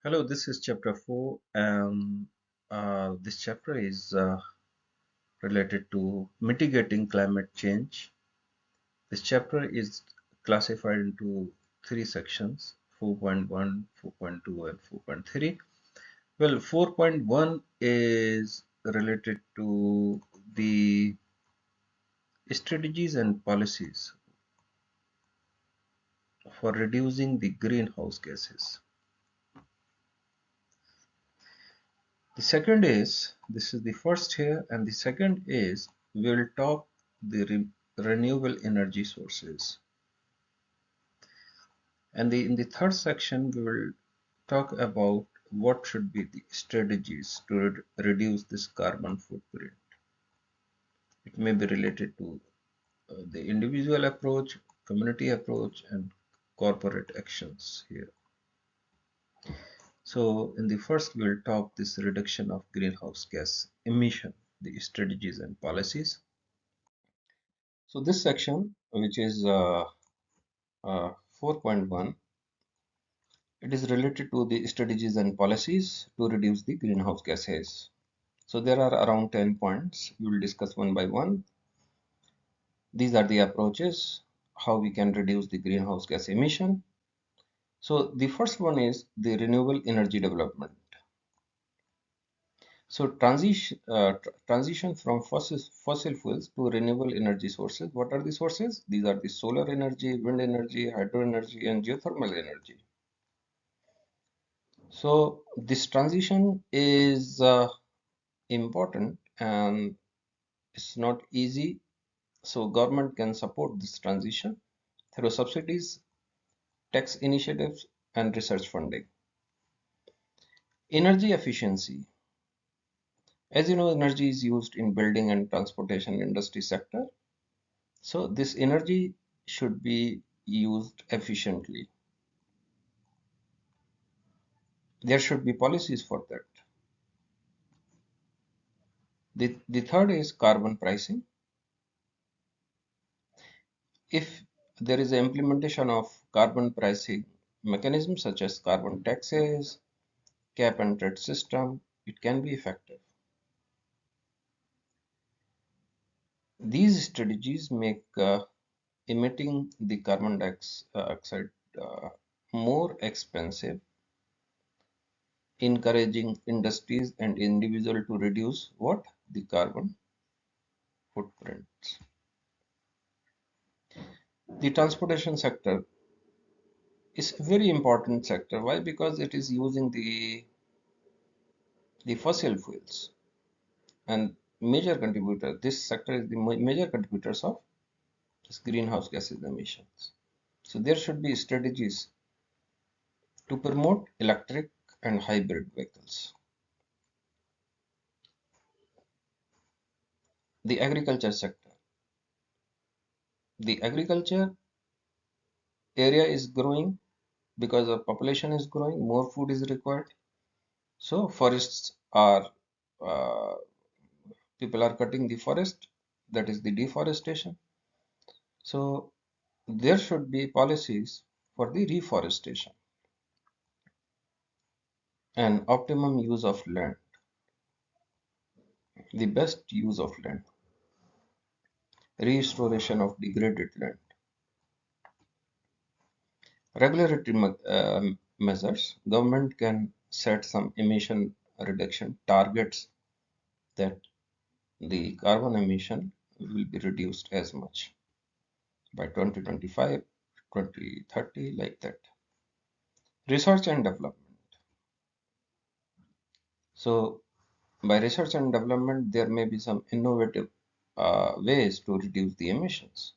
Hello, this is chapter 4. This chapter is related to mitigating climate change. This chapter is classified into three sections: 4.1, 4.2, and 4.3. Well, 4.1 is related to the strategies and policies for reducing the greenhouse gases. The second is, this is the first here, and the second is we will talk the renewable energy sources. And in the third section, we will talk about what should be the strategies to reduce this carbon footprint. It may be related to the individual approach, community approach, and corporate actions here. So in the first, we'll talk this reduction of greenhouse gas emission, the strategies and policies. So this section, which is 4.1, it is related to the strategies and policies to reduce the greenhouse gases. So there are around 10 points. We will discuss one by one. These are the approaches, how we can reduce the greenhouse gas emission. So the first one is the renewable energy development. So transition from fossil fuels to renewable energy sources. What are the sources? These are the solar energy, wind energy, hydro energy, and geothermal energy. So this transition is important and it's not easy. So government can support this transition through subsidies, tax initiatives, and research funding. Energy efficiency. As you know, energy is used in building and transportation industry sector. So this energy should be used efficiently. There should be policies for that. The third is carbon pricing. If there is an implementation of carbon pricing mechanisms such as carbon taxes, cap and trade system, it can be effective. These strategies make emitting the carbon dioxide more expensive, encouraging industries and individuals to reduce what? The carbon footprints. The transportation sector is a very important sector. Why? Because it is using the fossil fuels and major contributor. This sector is the major contributors of this greenhouse gases emissions. So there should be strategies to promote electric and hybrid vehicles. The agriculture sector. The agriculture area is growing because the population is growing, more food is required. So forests are, uh, people are cutting the forest, that is the deforestation. So there should be policies for the reforestation and optimum use of land, the best use of land, restoration of degraded land. Regulatory measures. Government can set some emission reduction targets that the carbon emission will be reduced as much by 2025, 2030, like that. Research and development. So by research and development, there may be some innovative ways to reduce the emissions.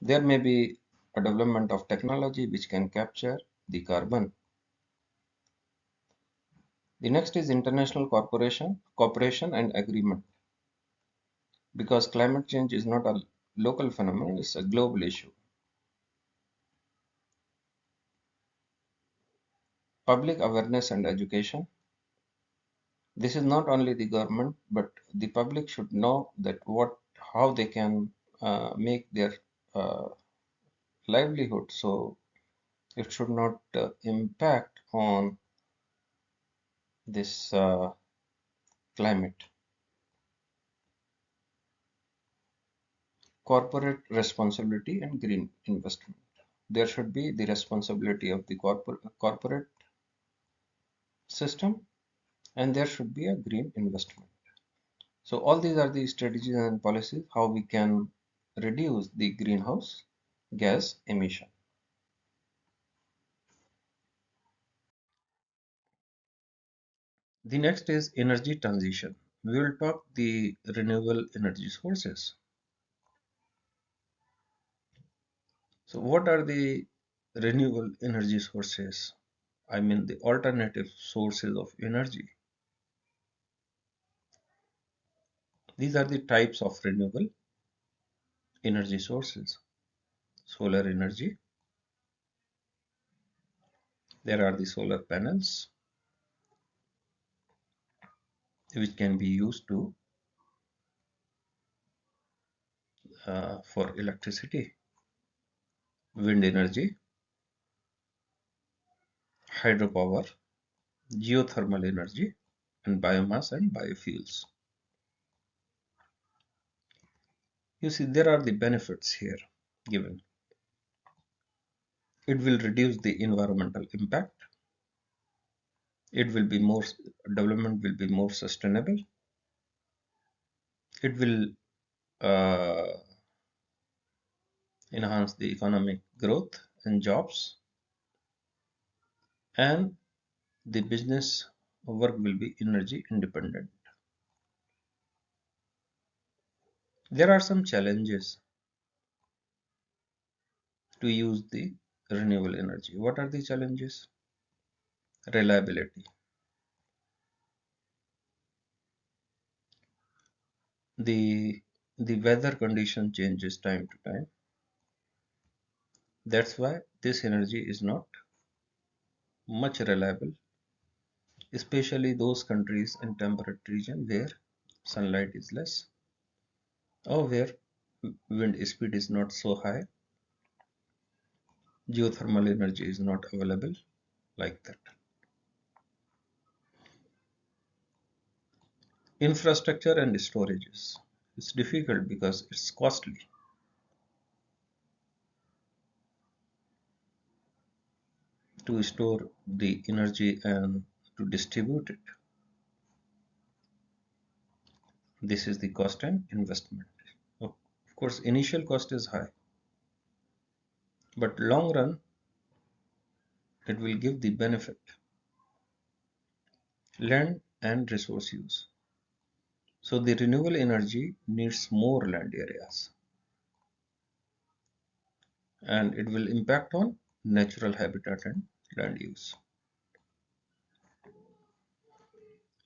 There may be a development of technology which can capture the carbon. The next is international cooperation and agreement. Because climate change is not a local phenomenon, it's a global issue. Public awareness and education. This is not only the government, but the public should know that how they can make their uh, livelihood. So It should not impact on this climate. Corporate responsibility and green investment. There should be the responsibility of the corporate system, and there should be a green investment. So all these are the strategies and policies how we can reduce the greenhouse gas emission. The next is energy transition. We will talk the renewable energy sources. So what are the renewable energy sources? I mean the alternative sources of energy. These are the types of renewable energy sources. Solar energy. There are the solar panels which can be used to for electricity. Wind energy, hydropower, geothermal energy, and biomass and biofuels. You see, there are the benefits here given. It will reduce the environmental impact. It will be more, development will be more sustainable. It will enhance the economic growth and jobs, and the business work will be energy independent. There are some challenges to use the renewable energy. What are the challenges? Reliability. The weather condition changes time to time. That's why this energy is not much reliable, especially those countries in temperate region where sunlight is less or where wind speed is not so high, geothermal energy is not available like that. Infrastructure and storages. It's difficult because it's costly. To store the energy and to distribute it. This is the cost and investment. Of course, initial cost is high, but long run it will give the benefit. Land and resource use. So the renewable energy needs more land areas, and it will impact on natural habitat and land use.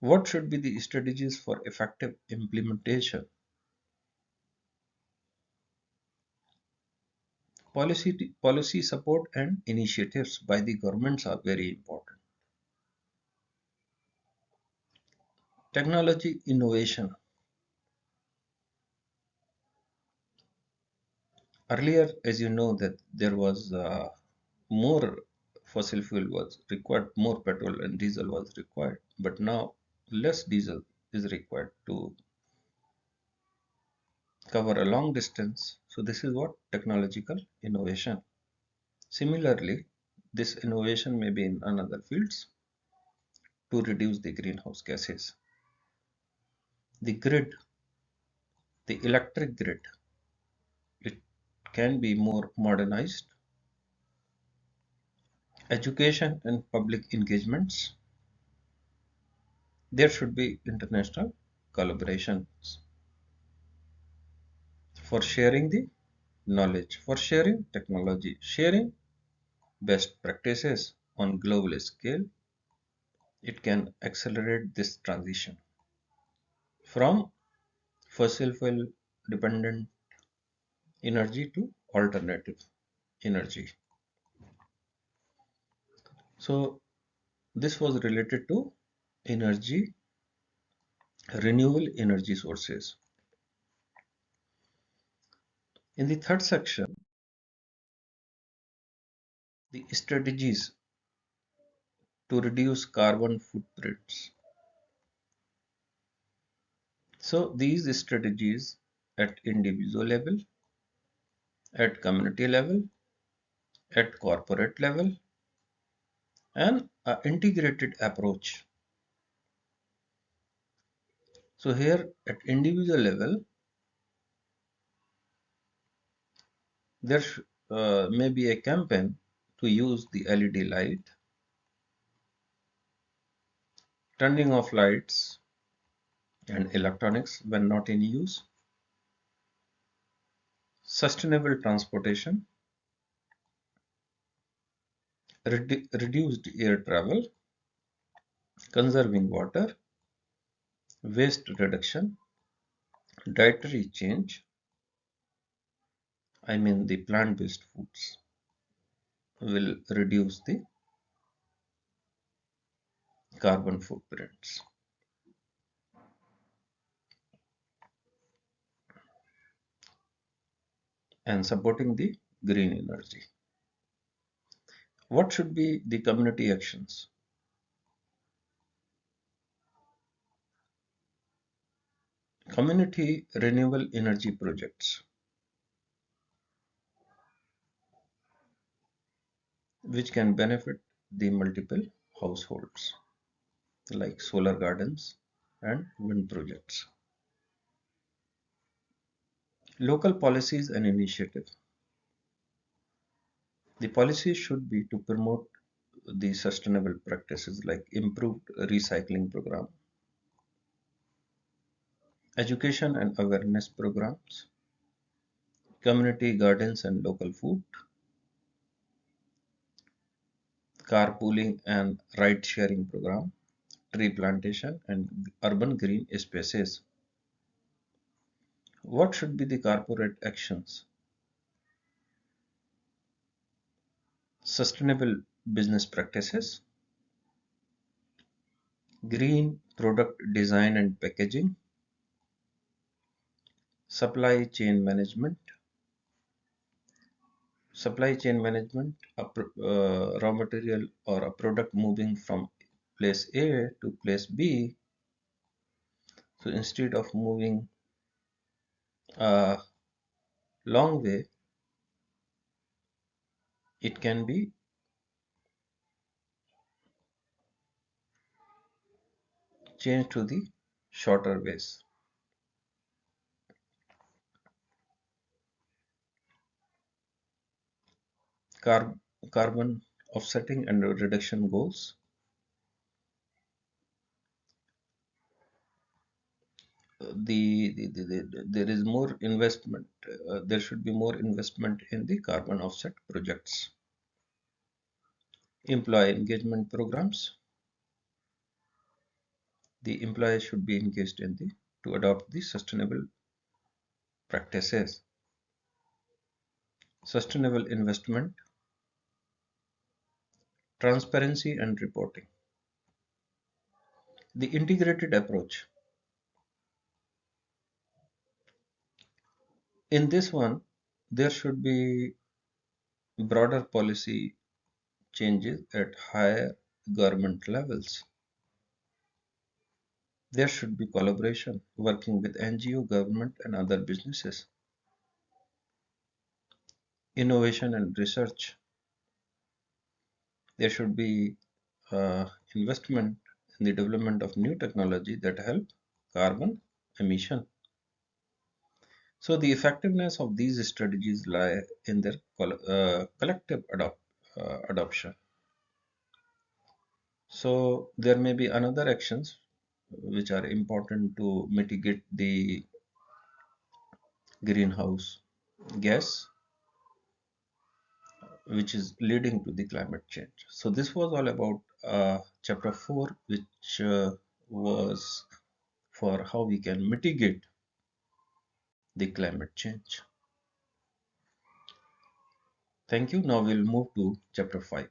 What should be the strategies for effective implementation? Policy support and initiatives by the governments are very important. Technology innovation. Earlier, as you know, that there was more fossil fuel was required, more petrol and diesel was required, but now less diesel is required to cover a long distance. So this is what technological innovation. Similarly, this innovation may be in another fields to reduce the greenhouse gases. The grid, the electric grid, it can be more modernized. Education and public engagements. There should be international collaborations for sharing the knowledge, for sharing technology, sharing best practices on global scale. It can accelerate this transition from fossil fuel dependent energy to alternative energy. So this was related to energy, renewable energy sources. In the third section, the strategies to reduce carbon footprints. So these strategies at individual level, at community level, at corporate level, and an integrated approach. So here at individual level, there may be a campaign to use the LED light, turning off lights and electronics when not in use, sustainable transportation, reduced air travel, conserving water, waste reduction, dietary change, I mean the plant-based foods will reduce the carbon footprints. And supporting the green energy. What should be the community actions? Community renewable energy projects, which can benefit the multiple households, like solar gardens and wind projects. Local policies and initiatives. The policies should be to promote the sustainable practices like improved recycling program, education and awareness programs, community gardens and local food, carpooling and ride sharing program, tree plantation and urban green spaces. What should be the corporate actions? Sustainable business practices, green product design and packaging, supply chain management, raw material or a product moving from place A to place B. So instead of moving a long way, it can be changed to the shorter ways. Car Carbon offsetting and reduction goals. There is more investment. There should be more investment in the carbon offset projects. Employee engagement programs. The employees should be engaged in the to adopt the sustainable practices. Sustainable investment, transparency and reporting. The integrated approach. In this one, there should be broader policy changes at higher government levels. There should be collaboration working with NGO, government and other businesses. Innovation and research. There should be investment in the development of new technology that help carbon emission. So the effectiveness of these strategies lie in their collective adoption. So there may be another actions which are important to mitigate the greenhouse gas, which is leading to the climate change. So this was all about chapter 4, which was for how we can mitigate the climate change. Thank you. Now we'll move to chapter 5.